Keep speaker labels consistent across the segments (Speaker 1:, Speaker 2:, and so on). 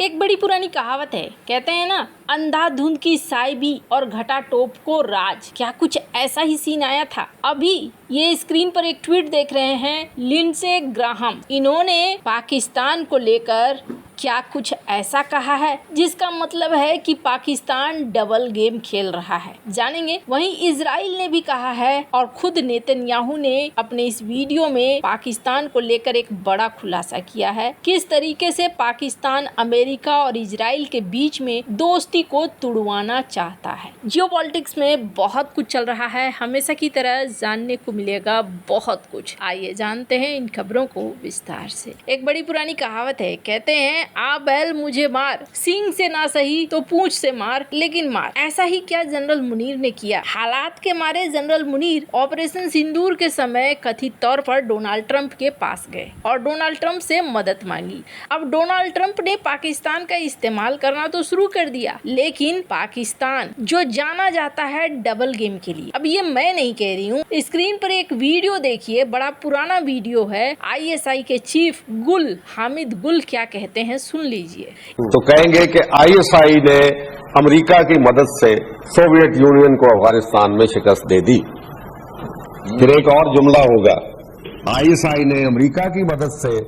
Speaker 1: एक बड़ी पुरानी कहावत है, कहते हैं ना, अंधाधुंध की साइबी और घटा टोप को राज। क्या कुछ ऐसा ही सीन आया था? अभी ये स्क्रीन पर एक ट्वीट देख रहे हैं, लिंडसे ग्राहम। इन्होंने पाकिस्तान को लेकर क्या कुछ ऐसा कहा है जिसका मतलब है कि पाकिस्तान डबल गेम खेल रहा है, जानेंगे। वहीं इजराइल ने भी कहा है और खुद नेतन्याहू ने अपने इस वीडियो में पाकिस्तान को लेकर एक बड़ा खुलासा किया है, किस तरीके से पाकिस्तान अमेरिका और इजराइल के बीच में दोस्ती को तुड़वाना चाहता है। जियोपॉलिटिक्स में बहुत कुछ चल रहा है, हमेशा की तरह जानने को मिलेगा बहुत कुछ। आइए जानते हैं इन खबरों को विस्तार से। एक बड़ी पुरानी कहावत है, कहते हैं, आ बैल मुझे मार, सींग से ना सही तो पूंछ से मार, लेकिन मार। ऐसा ही क्या जनरल मुनीर ने किया। हालात के मारे जनरल मुनीर ऑपरेशन सिंदूर के समय कथित तौर पर डोनाल्ड ट्रंप के पास गए और डोनाल्ड ट्रंप से मदद मांगी। अब डोनाल्ड ट्रंप ने पाकिस्तान का इस्तेमाल करना तो शुरू कर दिया, लेकिन पाकिस्तान जो जाना जाता है डबल गेम के लिए, अब ये मैं नहीं कह रही हूँ, स्क्रीन पर एक वीडियो देखिए, बड़ा पुराना वीडियो है। आईएसआई के चीफ गुल हामिद गुल क्या कहते हैं, सुन लीजिए।
Speaker 2: तो कहेंगे कि आईएसआई ने अमेरिका की मदद से सोवियत यूनियन को अफगानिस्तान में शिकस्त दे दी। फिर एक और जुमला होगा, आईएसआई ने अमेरिका की मदद से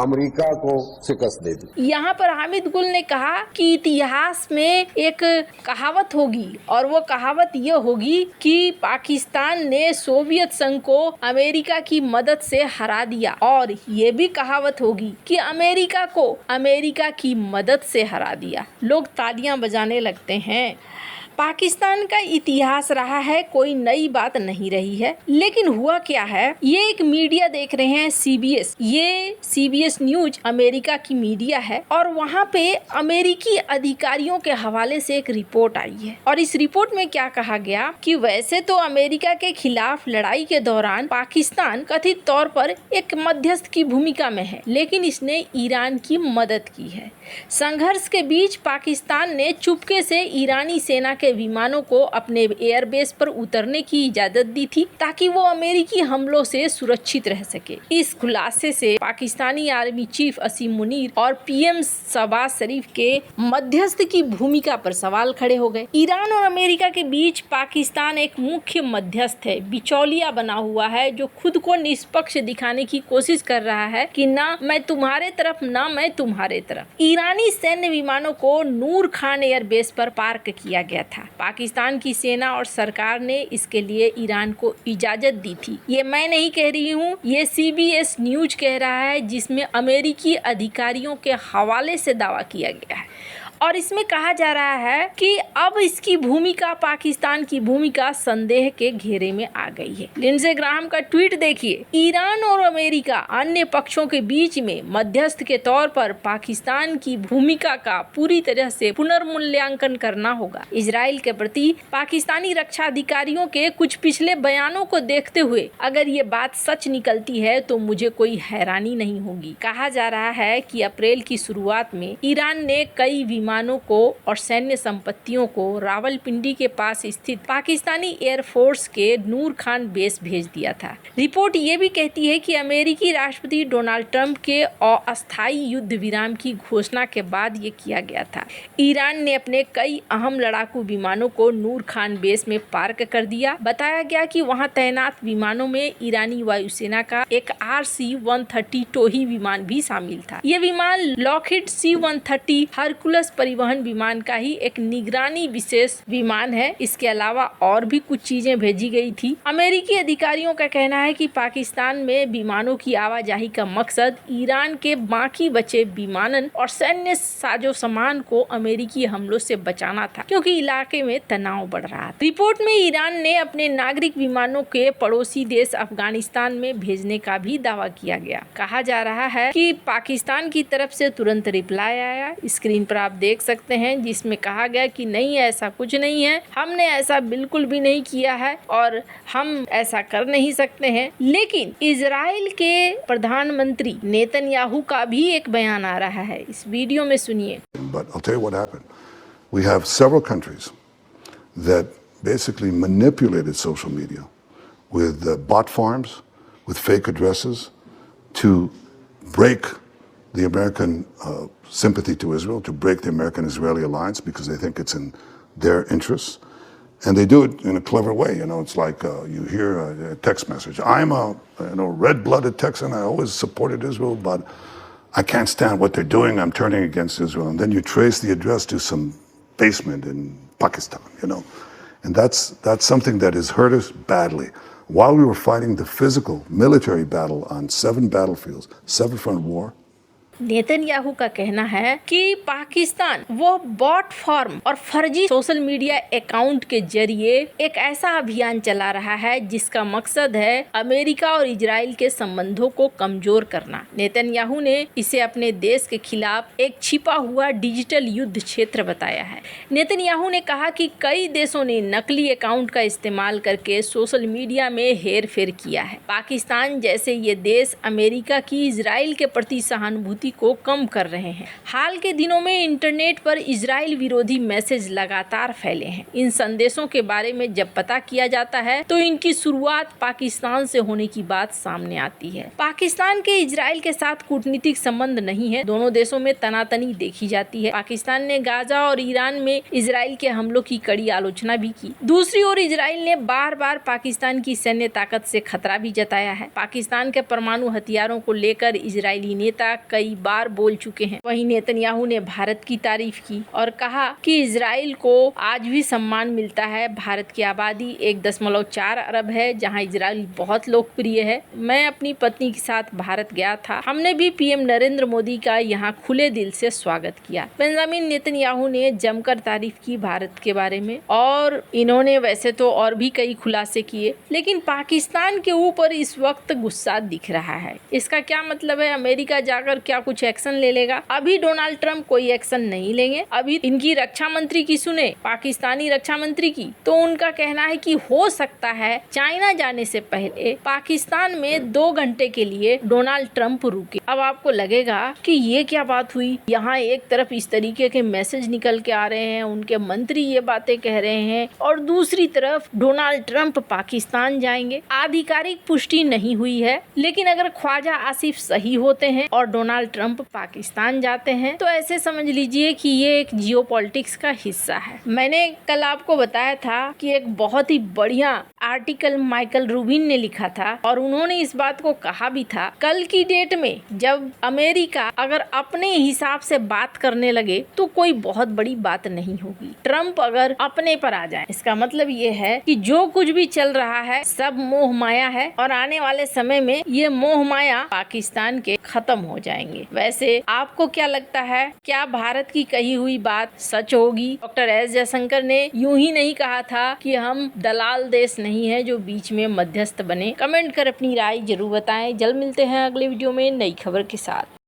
Speaker 2: अमेरिका को शिकस्त दे दी।
Speaker 1: यहाँ पर हामिद गुल ने कहा कि इतिहास में एक कहावत होगी और वो कहावत ये होगी कि पाकिस्तान ने सोवियत संघ को अमेरिका की मदद से हरा दिया, और ये भी कहावत होगी कि अमेरिका को अमेरिका की मदद से हरा दिया। लोग तालियां बजाने लगते हैं। पाकिस्तान का इतिहास रहा है, कोई नई बात नहीं रही है, लेकिन हुआ क्या है, ये एक मीडिया देख रहे हैं सीबीएस, ये सीबीएस न्यूज अमेरिका की मीडिया है और वहाँ पे अमेरिकी अधिकारियों के हवाले से एक रिपोर्ट आई है और इस रिपोर्ट में क्या कहा गया कि वैसे तो अमेरिका के खिलाफ लड़ाई के दौरान पाकिस्तान कथित तौर पर एक मध्यस्थ की भूमिका में है, लेकिन इसने ईरान की मदद की है। संघर्ष के बीच पाकिस्तान ने चुपके से ईरानी सेना के विमानों को अपने एयरबेस पर उतरने की इजाजत दी थी ताकि वो अमेरिकी हमलों से सुरक्षित रह सके। इस खुलासे से पाकिस्तानी आर्मी चीफ असीम मुनीर और पीएम शहबाज शरीफ के मध्यस्थ की भूमिका पर सवाल खड़े हो गए। ईरान और अमेरिका के बीच पाकिस्तान एक मुख्य मध्यस्थ है, बिचौलिया बना हुआ है, जो खुद को निष्पक्ष दिखाने की कोशिश कर रहा है कि ना मैं तुम्हारे तरफ ना मैं तुम्हारे तरफ। ईरानी सैन्य विमानों को नूर खान एयरबेस पर पार्क किया गया था। पाकिस्तान की सेना और सरकार ने इसके लिए ईरान को इजाजत दी थी। ये मैं नहीं कह रही हूँ, ये सीबीएस न्यूज कह रहा है, जिसमें अमेरिकी अधिकारियों के हवाले से दावा किया गया है और इसमें कहा जा रहा है कि अब इसकी भूमिका, पाकिस्तान की भूमिका संदेह के घेरे में आ गई है। लिंडसे ग्राहम का ट्वीट देखिए, ईरान और अमेरिका अन्य पक्षों के बीच में मध्यस्थ के तौर पर पाकिस्तान की भूमिका का पूरी तरह से पुनर्मूल्यांकन करना होगा। इजराइल के प्रति पाकिस्तानी रक्षा अधिकारियों के कुछ पिछले बयानों को देखते हुए अगर ये बात सच निकलती है तो मुझे कोई हैरानी नहीं होगी। कहा जा रहा है कि अप्रैल की शुरुआत में ईरान ने कई विमानों को और सैन्य संपत्तियों को रावलपिंडी के पास स्थित पाकिस्तानी एयरफोर्स के नूर खान बेस भेज दिया था। रिपोर्ट ये भी कहती है कि अमेरिकी राष्ट्रपति डोनाल्ड ट्रंप के अस्थायी युद्ध विराम की घोषणा के बाद ये किया गया था। ईरान ने अपने कई अहम लड़ाकू विमानों को नूर खान बेस में पार्क कर दिया। बताया गया कि वहां तैनात विमानों में ईरानी वायुसेना का एक RC-130 टोही विमान भी शामिल था। ये विमान लॉकहीड C-130 हरकुलस परिवहन विमान का ही एक निगरानी विशेष विमान है। इसके अलावा और भी कुछ चीजें भेजी गई थी। अमेरिकी अधिकारियों का कहना है कि पाकिस्तान में विमानों की आवाजाही का मकसद ईरान के बाकी बचे विमानन और सैन्य साजो सामान को अमेरिकी हमलों से बचाना था, क्योंकि इलाके में तनाव बढ़ रहा था। रिपोर्ट में ईरान ने अपने नागरिक विमानों के पड़ोसी देश अफगानिस्तान में भेजने का भी दावा किया गया। कहा जा रहा है कि पाकिस्तान की तरफ से तुरंत रिप्लाई आया, स्क्रीन पर आप देख सकते हैं, जिसमें कहा गया कि नहीं, ऐसा कुछ नहीं है, हमने ऐसा बिल्कुल भी नहीं किया है और हम ऐसा कर नहीं सकते हैं। लेकिन इजराइल के प्रधानमंत्री नेतन्याहू का भी एक बयान आ रहा है, इस वीडियो में सुनिए।
Speaker 3: But I'll tell you what happened. We have several countries that basically manipulated social media with bot farms, with fake addresses to break the American sympathy to Israel, to break the American-Israeli alliance because they think it's in their interests. And they do it in a clever way. You know, it's like you hear a text message. I'm a red-blooded Texan. I always supported Israel, but I can't stand what they're doing. I'm turning against Israel. And then you trace the address to some basement in Pakistan, you know. And that's something that has hurt us badly. While we were fighting the physical military battle on 7 battlefields, 7-front war,
Speaker 1: Netanyahu का कहना है कि पाकिस्तान वो bot form और फर्जी social media account के जरिए एक ऐसा अभियान चला रहा है जिसका मकसद है अमेरिका और इजराइल के संबंधों को कमजोर करना। नेतन्याहू ने इसे अपने देश के खिलाफ एक छिपा हुआ डिजिटल युद्ध क्षेत्र बताया है। नेतन्याहू ने कहा कि कई देशों ने नकली अकाउंट का इस्तेमाल करके सोशल मीडिया में हेर फेर किया है। पाकिस्तान जैसे ये देश अमेरिका की इजराइल के प्रति सहानुभूति को कम कर रहे हैं। हाल के दिनों में इंटरनेट पर इजराइल विरोधी मैसेज लगातार फैले हैं। इन संदेशों के बारे में जब पता किया जाता है तो इनकी शुरुआत पाकिस्तान से होने की बात सामने आती है। पाकिस्तान के इजराइल के साथ कूटनीतिक संबंध नहीं है। दोनों देशों में तनातनी देखी जाती है। पाकिस्तान ने गाजा और ईरान में इजराइल के हमलों की कड़ी आलोचना भी की। दूसरी ओर इजराइल ने बार बार पाकिस्तान की सैन्य ताकत से खतरा भी जताया है। पाकिस्तान के परमाणु हथियारों को लेकर इजरायली नेता कई बार बोल चुके हैं। वहीं नेतन्याहू ने भारत की तारीफ की और कहा कि इजराइल को आज भी सम्मान मिलता है। भारत की आबादी 1.4 अरब है, जहां इजराइल बहुत लोकप्रिय है। मैं अपनी पत्नी के साथ भारत गया था। हमने भी पीएम नरेंद्र मोदी का यहां खुले दिल से स्वागत किया। बेंजामिन नेतन्याहू ने जमकर तारीफ की भारत के बारे में और इन्होंने वैसे तो और भी कई खुलासे किए, लेकिन पाकिस्तान के ऊपर इस वक्त गुस्सा दिख रहा है। इसका क्या मतलब है? अमेरिका जाकर क्या कुछ एक्शन ले लेगा? अभी डोनाल्ड ट्रंप कोई एक्शन नहीं लेंगे। अभी इनकी रक्षा मंत्री की सुने, पाकिस्तानी रक्षा मंत्री की, तो उनका कहना है कि हो सकता है चाइना जाने से पहले पाकिस्तान में 2 घंटे के लिए डोनाल्ड ट्रंप रुके। अब आपको लगेगा कि ये क्या बात हुई? यहाँ एक तरफ इस तरीके के मैसेज निकल के आ रहे हैं, उनके मंत्री ये बातें कह रहे हैं, और दूसरी तरफ डोनाल्ड ट्रंप पाकिस्तान जाएंगे। आधिकारिक पुष्टि नहीं हुई है, लेकिन अगर ख्वाजा आसिफ सही होते हैं और डोनाल्ड ट्रंप पाकिस्तान जाते हैं तो ऐसे समझ लीजिए कि ये एक जियोपॉलिटिक्स का हिस्सा है। मैंने कल आपको बताया था कि एक बहुत ही बढ़िया आर्टिकल माइकल रूबिन ने लिखा था और उन्होंने इस बात को कहा भी था, कल की डेट में जब अमेरिका अगर अपने हिसाब से बात करने लगे तो कोई बहुत बड़ी बात नहीं होगी। ट्रंप अगर अपने पर आ जाए, इसका मतलब ये है कि जो कुछ भी चल रहा है सब मोह माया है और आने वाले समय में ये मोह माया पाकिस्तान के खत्म हो जाएंगे। वैसे आपको क्या लगता है? क्या भारत की कही हुई बात सच होगी? डॉक्टर एस जयशंकर ने यूं ही नहीं कहा था कि हम दलाल देश नहीं है जो बीच में मध्यस्थ बने। कमेंट कर अपनी राय जरूर बताएं। जल्द मिलते हैं अगले वीडियो में नई खबर के साथ।